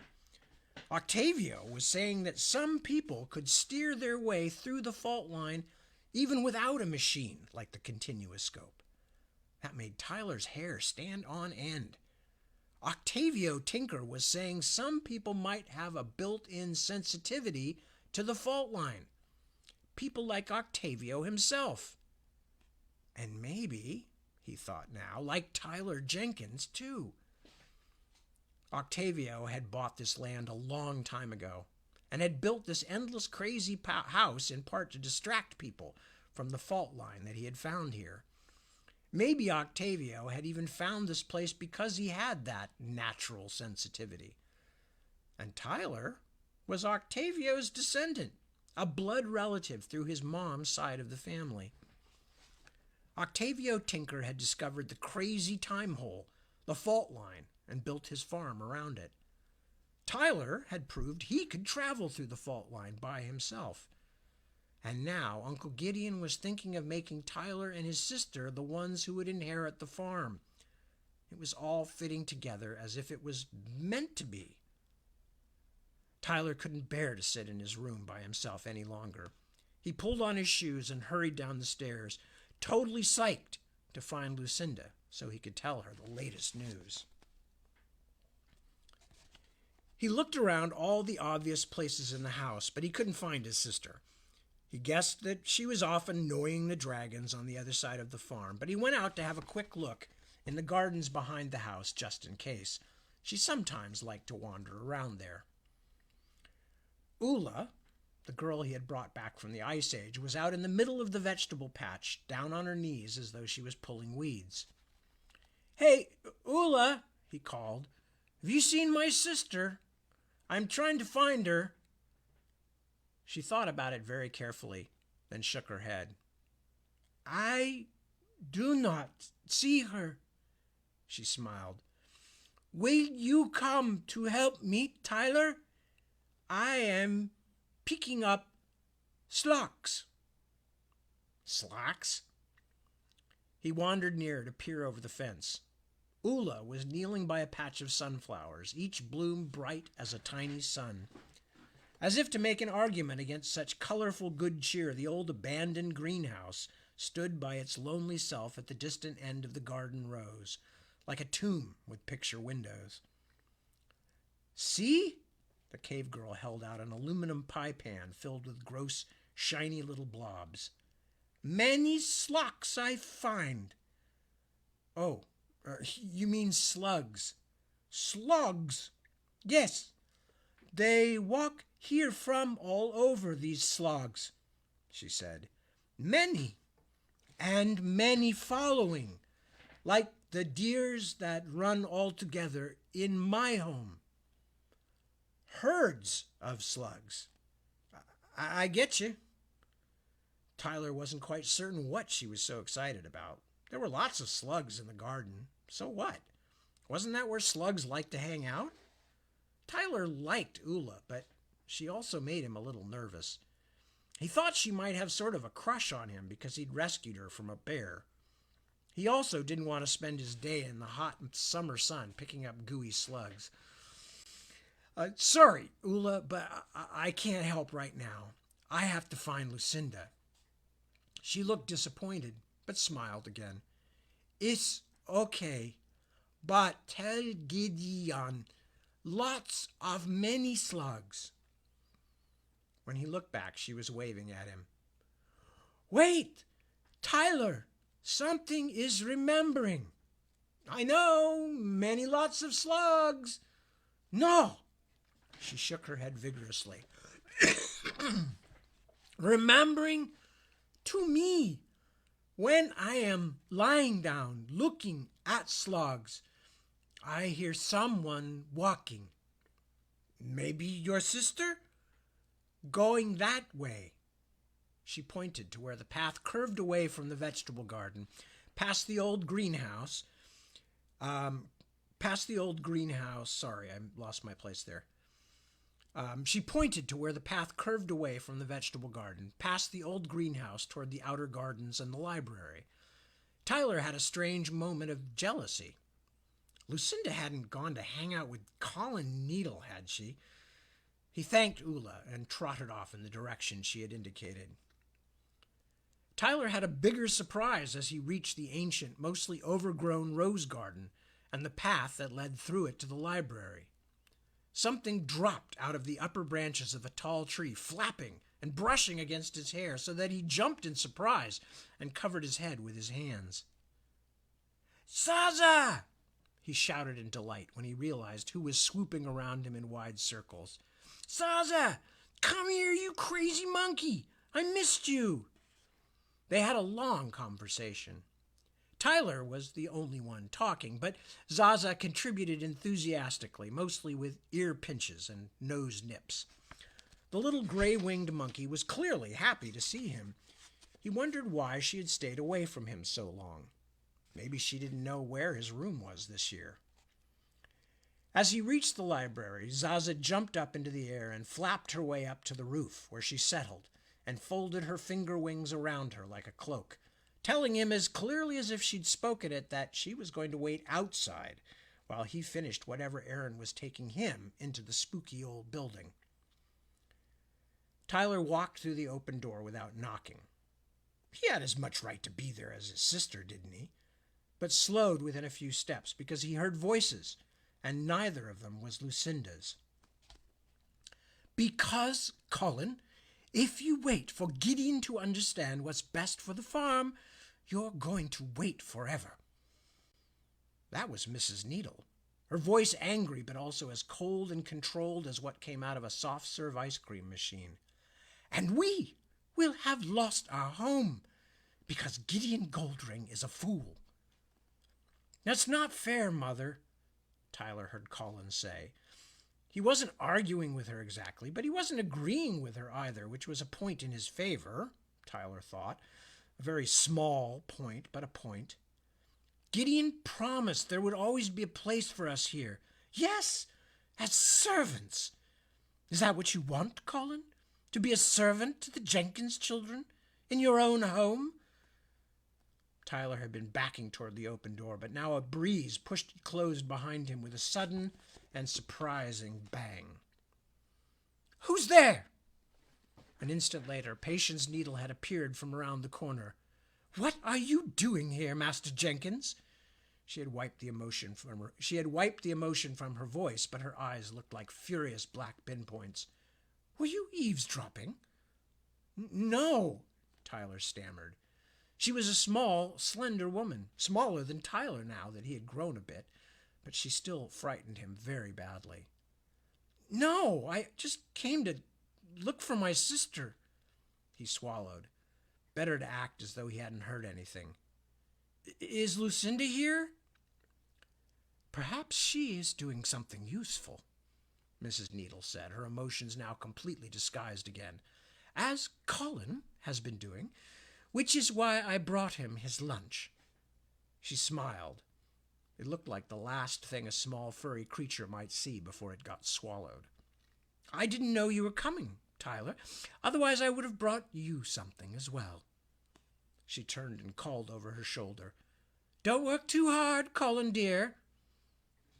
Octavio was saying that some people could steer their way through the fault line even without a machine like the continuoscope. That made Tyler's hair stand on end. Octavio Tinker was saying some people might have a built-in sensitivity to the fault line. People like Octavio himself. And maybe, he thought now, like Tyler Jenkins, too. Octavio had bought this land a long time ago and had built this endless crazy house in part to distract people from the fault line that he had found here. Maybe Octavio had even found this place because he had that natural sensitivity. And Tyler was Octavio's descendant, a blood relative through his mom's side of the family. Octavio Tinker had discovered the crazy time hole, the fault line, and built his farm around it. Tyler had proved he could travel through the fault line by himself. And now Uncle Gideon was thinking of making Tyler and his sister the ones who would inherit the farm. It was all fitting together as if it was meant to be. Tyler couldn't bear to sit in his room by himself any longer. He pulled on his shoes and hurried down the stairs, totally psyched to find Lucinda so he could tell her the latest news. He looked around all the obvious places in the house, but he couldn't find his sister. He guessed that she was off annoying the dragons on the other side of the farm, but he went out to have a quick look in the gardens behind the house just in case. She sometimes liked to wander around there. Ula, the girl he had brought back from the Ice Age, was out in the middle of the vegetable patch, down on her knees as though she was pulling weeds. "Hey, Ula," he called, "have you seen my sister? I'm trying to find her." She thought about it very carefully, then shook her head. "I do not see her," she smiled. "Will you come to help me, Tyler? I am picking up slocks." Slacks? He wandered near to peer over the fence. Ula was kneeling by a patch of sunflowers, each bloom bright as a tiny sun. As if to make an argument against such colorful good cheer, the old abandoned greenhouse stood by its lonely self at the distant end of the garden rows, like a tomb with picture windows. "See?" The cave girl held out an aluminum pie pan filled with gross, shiny little blobs. "Many slocks I find." "Oh, you mean slugs." "Slugs? Yes. They walk here from all over, these slogs," she said. "Many, and many following, like the deers that run all together in my home." "Herds of slugs. I get you." Tyler wasn't quite certain what she was so excited about. There were lots of slugs in the garden. So what? Wasn't that where slugs like to hang out? Tyler liked Ula, but she also made him a little nervous. He thought she might have sort of a crush on him because he'd rescued her from a bear. He also didn't want to spend his day in the hot summer sun picking up gooey slugs. Sorry, Ula, but I can't help right now. I have to find Lucinda. She looked disappointed, but smiled again. It's okay, but tell Gideon lots of many slugs. When he looked back, she was waving at him. Wait, Tyler, something is remembering. I know, many lots of slugs. No, she shook her head vigorously. Remembering to me when I am lying down looking at slugs, I hear someone walking. Maybe your sister? Going that way. She pointed to where the path curved away from the vegetable garden, past the old greenhouse. Sorry, I lost my place there. She pointed to where the path curved away from the vegetable garden, past the old greenhouse toward the outer gardens and the library. Tyler had a strange moment of jealousy. Lucinda hadn't gone to hang out with Colin Needle, had she? He thanked Ula and trotted off in the direction she had indicated. Tyler had a bigger surprise as he reached the ancient, mostly overgrown rose garden and the path that led through it to the library. Something dropped out of the upper branches of a tall tree, flapping and brushing against his hair so that he jumped in surprise and covered his head with his hands. Zaza! He shouted in delight when he realized who was swooping around him in wide circles. Zaza! Come here, you crazy monkey! I missed you! They had a long conversation. Tyler was the only one talking, but Zaza contributed enthusiastically, mostly with ear pinches and nose nips. The little gray-winged monkey was clearly happy to see him. He wondered why she had stayed away from him so long. Maybe she didn't know where his room was this year. As he reached the library, Zaza jumped up into the air and flapped her way up to the roof, where she settled and folded her finger wings around her like a cloak, telling him as clearly as if she'd spoken it that she was going to wait outside while he finished whatever errand was taking him into the spooky old building. Tyler walked through the open door without knocking. He had as much right to be there as his sister, didn't he? But slowed within a few steps because he heard voices, and neither of them was Lucinda's. Because, Colin, if you wait for Gideon to understand what's best for the farm, you're going to wait forever. That was Mrs. Needle, her voice angry but also as cold and controlled as what came out of a soft-serve ice cream machine. And we will have lost our home because Gideon Goldring is a fool. That's not fair, Mother, Tyler heard Colin say. He wasn't arguing with her exactly, but he wasn't agreeing with her either, which was a point in his favor, Tyler thought. A very small point, but a point. Gideon promised there would always be a place for us here. Yes, as servants. Is that what you want, Colin? To be a servant to the Jenkins children in your own home? Tyler had been backing toward the open door, but now a breeze pushed it closed behind him with a sudden and surprising bang. Who's there? An instant later, Patience Needle had appeared from around the corner. What are you doing here, Master Jenkins? She had wiped the emotion from her voice, but her eyes looked like furious black pinpoints. Were you eavesdropping? No, Tyler stammered. She was a small, slender woman, smaller than Tyler now that he had grown a bit, but she still frightened him very badly. No, I just came to look for my sister. He swallowed. Better to act as though he hadn't heard anything. Is Lucinda here? Perhaps she is doing something useful, Mrs. Needle said, her emotions now completely disguised again, as Colin has been doing, which is why I brought him his lunch." She smiled. It looked like the last thing a small furry creature might see before it got swallowed. "I didn't know you were coming, Tyler. Otherwise I would have brought you something as well." She turned and called over her shoulder, "Don't work too hard, Colin dear."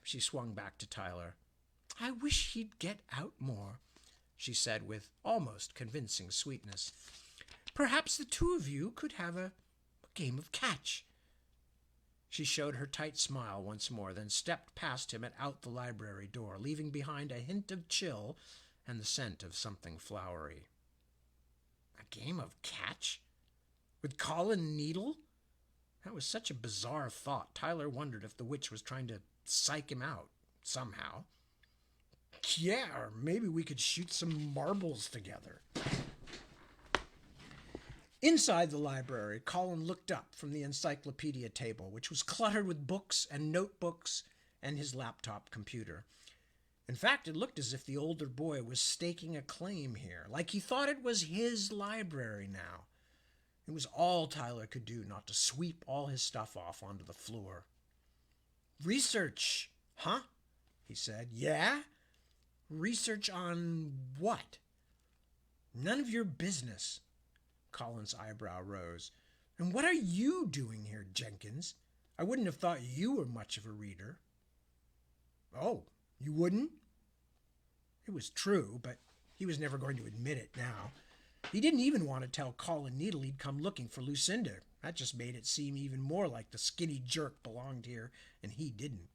She swung back to Tyler. "I wish he'd get out more," she said with almost convincing sweetness. "Perhaps the two of you could have a game of catch." She showed her tight smile once more, then stepped past him and out the library door, leaving behind a hint of chill and the scent of something flowery. A game of catch? With Colin Needle? That was such a bizarre thought. Tyler wondered if the witch was trying to psych him out somehow. "Yeah, or maybe we could shoot some marbles together." Inside the library, Colin looked up from the encyclopedia table, which was cluttered with books and notebooks and his laptop computer. In fact, it looked as if the older boy was staking a claim here, like he thought it was his library now. It was all Tyler could do not to sweep all his stuff off onto the floor. "Research, huh?" he said. "Yeah? Research on what?" "None of your business." Colin's eyebrow rose. "And what are you doing here, Jenkins? I wouldn't have thought you were much of a reader." "Oh, you wouldn't?" It was true, but he was never going to admit it now. He didn't even want to tell Colin Needle he'd come looking for Lucinda. That just made it seem even more like the skinny jerk belonged here and he didn't.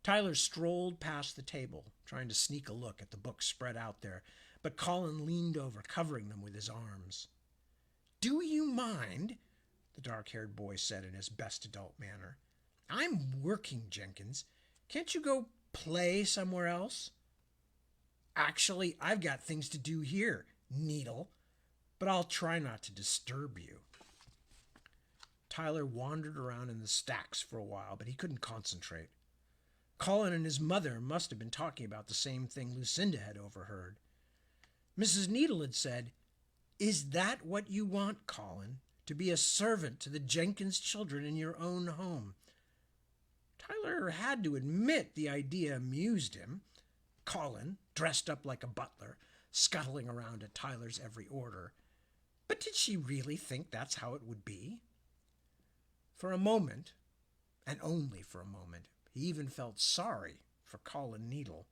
Tyler strolled past the table, trying to sneak a look at the books spread out there, but Colin leaned over, covering them with his arms. "Do you mind?" the dark-haired boy said in his best adult manner. "I'm working, Jenkins. Can't you go play somewhere else?" "Actually, I've got things to do here, Needle, but I'll try not to disturb you." Tyler wandered around in the stacks for a while, but he couldn't concentrate. Colin and his mother must have been talking about the same thing Lucinda had overheard. Mrs. Needle had said, "Is that what you want, Colin? To be a servant to the Jenkins children in your own home?" Tyler had to admit the idea amused him. Colin, dressed up like a butler, scuttling around at Tyler's every order. But did she really think that's how it would be? For a moment, and only for a moment, he even felt sorry for Colin Needle.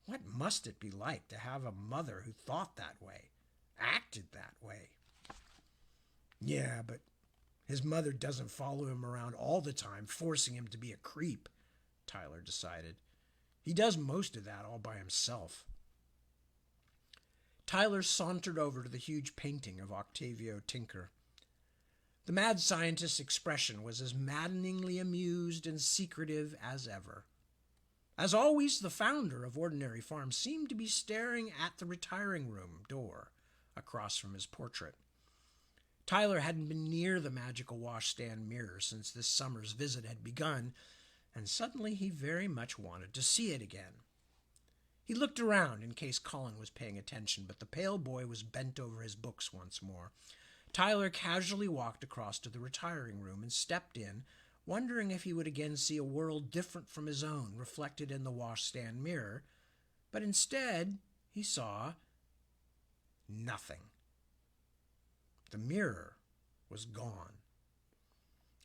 What must it be like to have a mother who thought that way, acted that way? Yeah, but his mother doesn't follow him around all the time, forcing him to be a creep, Tyler decided. He does most of that all by himself. Tyler sauntered over to the huge painting of Octavio Tinker. The mad scientist's expression was as maddeningly amused and secretive as ever. As always, the founder of Ordinary Farm seemed to be staring at the retiring room door across from his portrait. Tyler hadn't been near the magical washstand mirror since this summer's visit had begun, and suddenly he very much wanted to see it again. He looked around in case Colin was paying attention, but the pale boy was bent over his books once more. Tyler casually walked across to the retiring room and stepped in, wondering if he would again see a world different from his own reflected in the washstand mirror, but instead he saw nothing. The mirror was gone.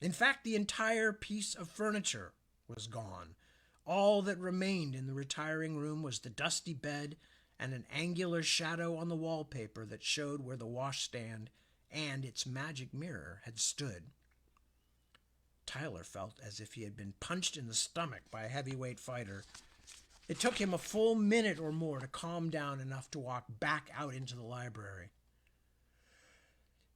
In fact, the entire piece of furniture was gone. All that remained in the retiring room was the dusty bed and an angular shadow on the wallpaper that showed where the washstand and its magic mirror had stood. Tyler felt as if he had been punched in the stomach by a heavyweight fighter. It took him a full minute or more to calm down enough to walk back out into the library.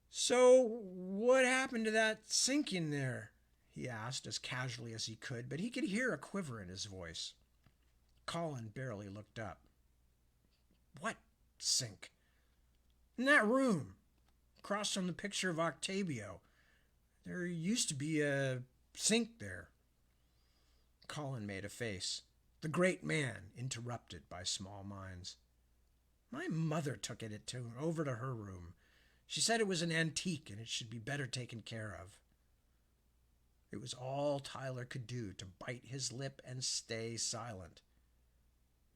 "So, what happened to that sink in there?" he asked as casually as he could, but he could hear a quiver in his voice. Colin barely looked up. "What sink?" "In that room, across from the picture of Octavio. There used to be a sink there." Colin made a face. The great man interrupted by small minds. "My mother took it over to her room. She said it was an antique and it should be better taken care of. It was all Tyler could do to bite his lip and stay silent.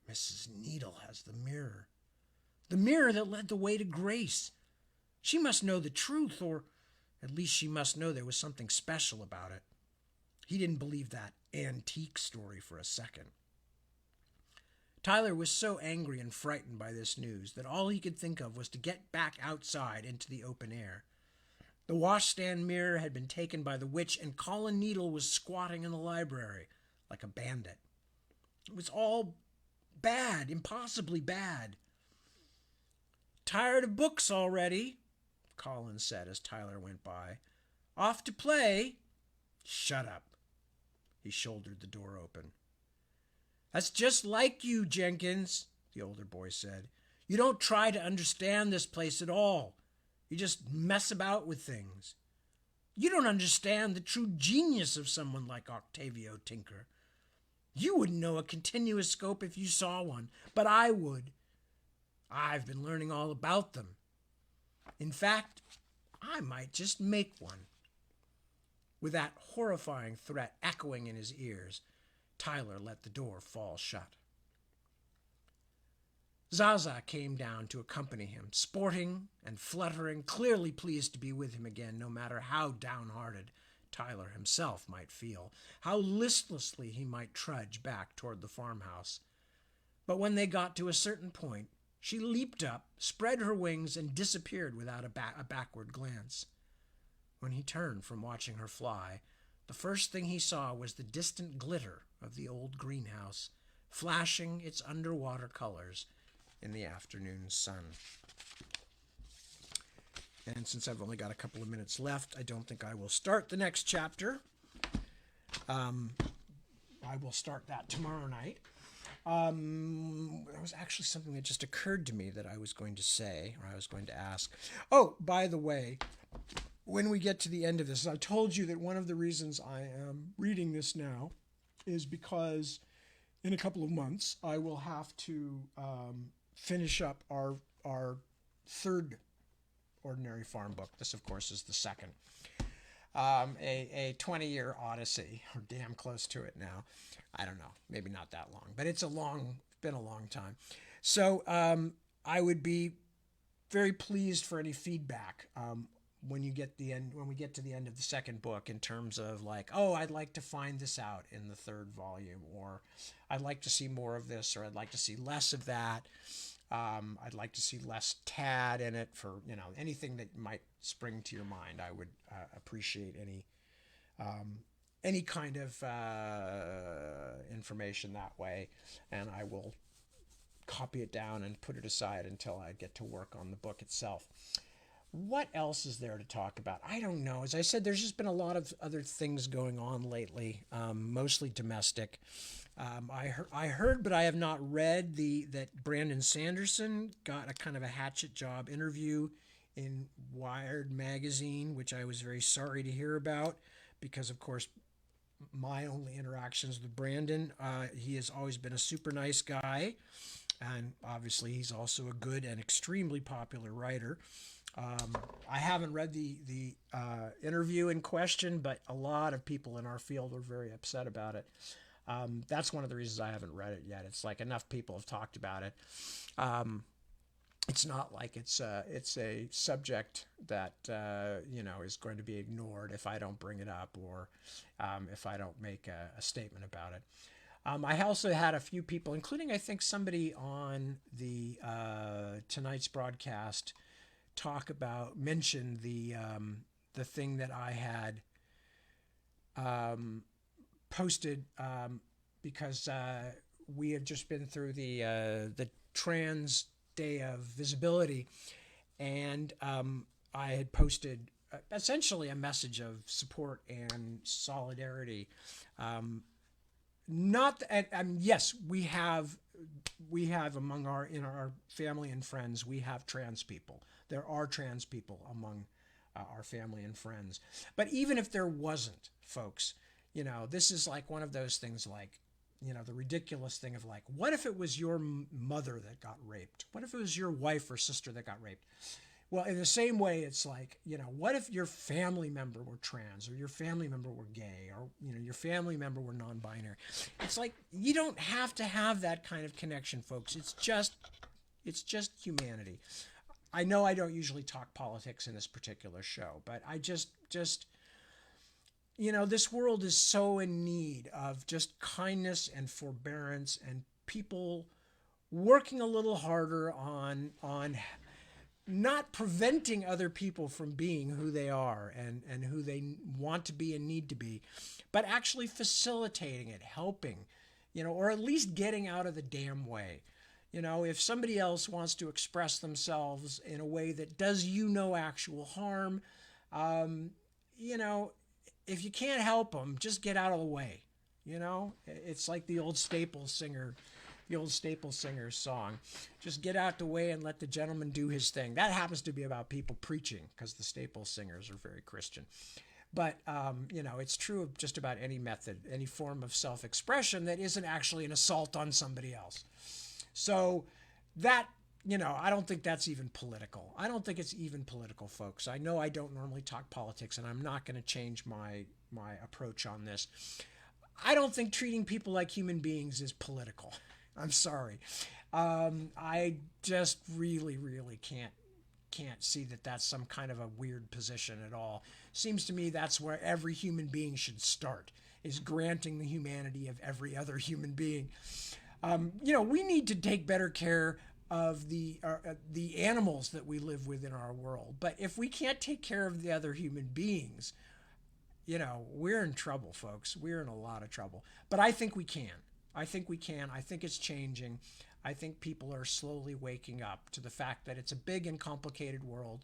Mrs. Needle has the mirror. The mirror that led the way to Grace. She must know the truth, or at least she must know there was something special about it. He didn't believe that antique story for a second. Tyler was so angry and frightened by this news that all he could think of was to get back outside into the open air. The washstand mirror had been taken by the witch, and Colin Needle was squatting in the library like a bandit. It was all bad, impossibly bad. "Tired of books already?" Colin said as Tyler went by. "Off to play?" "Shut up." He shouldered the door open. "That's just like you, Jenkins," the older boy said. "You don't try to understand this place at all. You just mess about with things. You don't understand the true genius of someone like Octavio Tinker. You wouldn't know a continuous scope if you saw one, but I would. I've been learning all about them. In fact, I might just make one." With that horrifying threat echoing in his ears, Tyler let the door fall shut. Zaza came down to accompany him, sporting and fluttering, clearly pleased to be with him again, no matter how downhearted Tyler himself might feel, how listlessly he might trudge back toward the farmhouse. But when they got to a certain point, she leaped up, spread her wings, and disappeared without a backward glance. When he turned from watching her fly, the first thing he saw was the distant glitter of the old greenhouse, flashing its underwater colors in the afternoon sun. And since I've only got a couple of minutes left, I don't think I will start the next chapter. I will start that tomorrow night. There was actually something that just occurred to me that I was going to say, or I was going to ask. Oh, by the way, when we get to the end of this, I told you that one of the reasons I am reading this now is because in a couple of months I will have to finish up our third Ordinary Farm book. This, of course, is the second. A 20-year odyssey, or damn close to it now. I don't know, maybe not that long, but it's been a long time. So I would be very pleased for any feedback when we get to the end of the second book, in terms of like, oh, I'd like to find this out in the third volume, or I'd like to see more of this, or I'd like to see less of that. I'd like to see less Tad in it, for anything that might spring to your mind. I would appreciate any kind of information that way, and I will copy it down and put it aside until I get to work on the book itself. What else is there to talk about? I don't know. As I said, there's just been a lot of other things going on lately, mostly domestic. I heard, but I have not read that Brandon Sanderson got a kind of a hatchet job interview in Wired magazine, which I was very sorry to hear about, because of course my only interactions with Brandon, he has always been a super nice guy, and obviously he's also a good and extremely popular writer. I haven't read the interview in question, but a lot of people in our field are very upset about it. That's one of the reasons I haven't read it yet. It's like enough people have talked about it. It's not like it's a subject that is going to be ignored if I don't bring it up, or if I don't make a statement about it. I also had a few people, including I think somebody on the tonight's broadcast, mention the thing that I had posted, because we have just been through the Trans Day of Visibility, and I had posted essentially a message of support and solidarity. Yes, we have in our family and friends, we have trans people. There are trans people among our family and friends. But even if there wasn't, folks, this is like one of those things, like, the ridiculous thing of like, what if it was your mother that got raped? What if it was your wife or sister that got raped? Well, in the same way, it's like, what if your family member were trans or your family member were gay or, your family member were non-binary? It's like, you don't have to have that kind of connection, folks. It's just humanity. I know I don't usually talk politics in this particular show, but I just this world is so in need of just kindness and forbearance and people working a little harder on not preventing other people from being who they are and who they want to be and need to be, but actually facilitating it, helping, or at least getting out of the damn way. If somebody else wants to express themselves in a way that does actual harm, you know, if you can't help them, just get out of the way. It's like the old Staples singer's song. Just get out the way and let the gentleman do his thing. That happens to be about people preaching because the Staples singers are very Christian. But, it's true of just about any method, any form of self-expression that isn't actually an assault on somebody else. So that, I don't think that's even political. I don't think it's even political, folks. I know I don't normally talk politics, and I'm not going to change my approach on this. I don't think treating people like human beings is political. I'm sorry. I just really, really can't see that that's some kind of a weird position at all. Seems to me that's where every human being should start, is granting the humanity of every other human being. We need to take better care of the animals that we live with in our world. But if we can't take care of the other human beings, we're in trouble, folks. We're in a lot of trouble. But I think we can. I think it's changing. I think people are slowly waking up to the fact that it's a big and complicated world,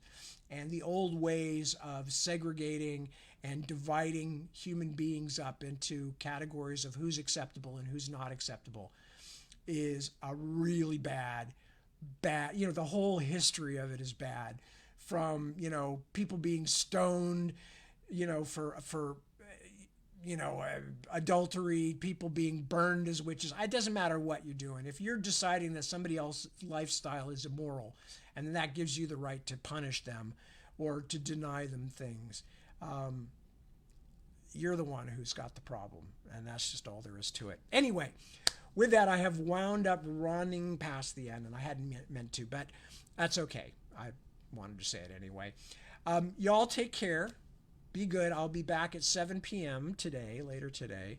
and the old ways of segregating and dividing human beings up into categories of who's acceptable and who's not acceptable is a really bad, the whole history of it is bad. From, people being stoned, for adultery, people being burned as witches. It doesn't matter what you're doing. If you're deciding that somebody else's lifestyle is immoral, and that gives you the right to punish them or to deny them things, you're the one who's got the problem. And that's just all there is to it. Anyway, with that, I have wound up running past the end, and I hadn't meant to, but that's okay. I wanted to say it anyway. Y'all take care. Be good. I'll be back at 7 p.m. later today,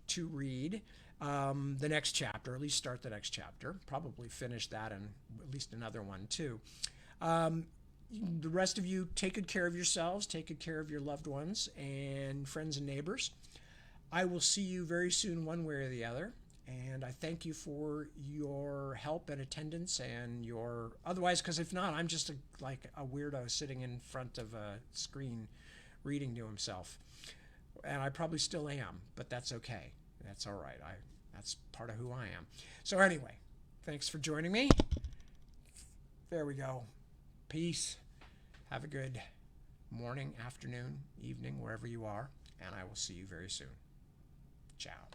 to read the next chapter, at least start the next chapter. Probably finish that and at least another one too. The rest of you, take good care of yourselves, take good care of your loved ones and friends and neighbors. I will see you very soon, one way or the other. And I thank you for your help and attendance and your otherwise, because if not, I'm just like a weirdo sitting in front of a screen reading to himself. And I probably still am, but that's okay. That's all right. That's part of who I am. So anyway, thanks for joining me. There we go. Peace. Have a good morning, afternoon, evening, wherever you are. And I will see you very soon. Ciao.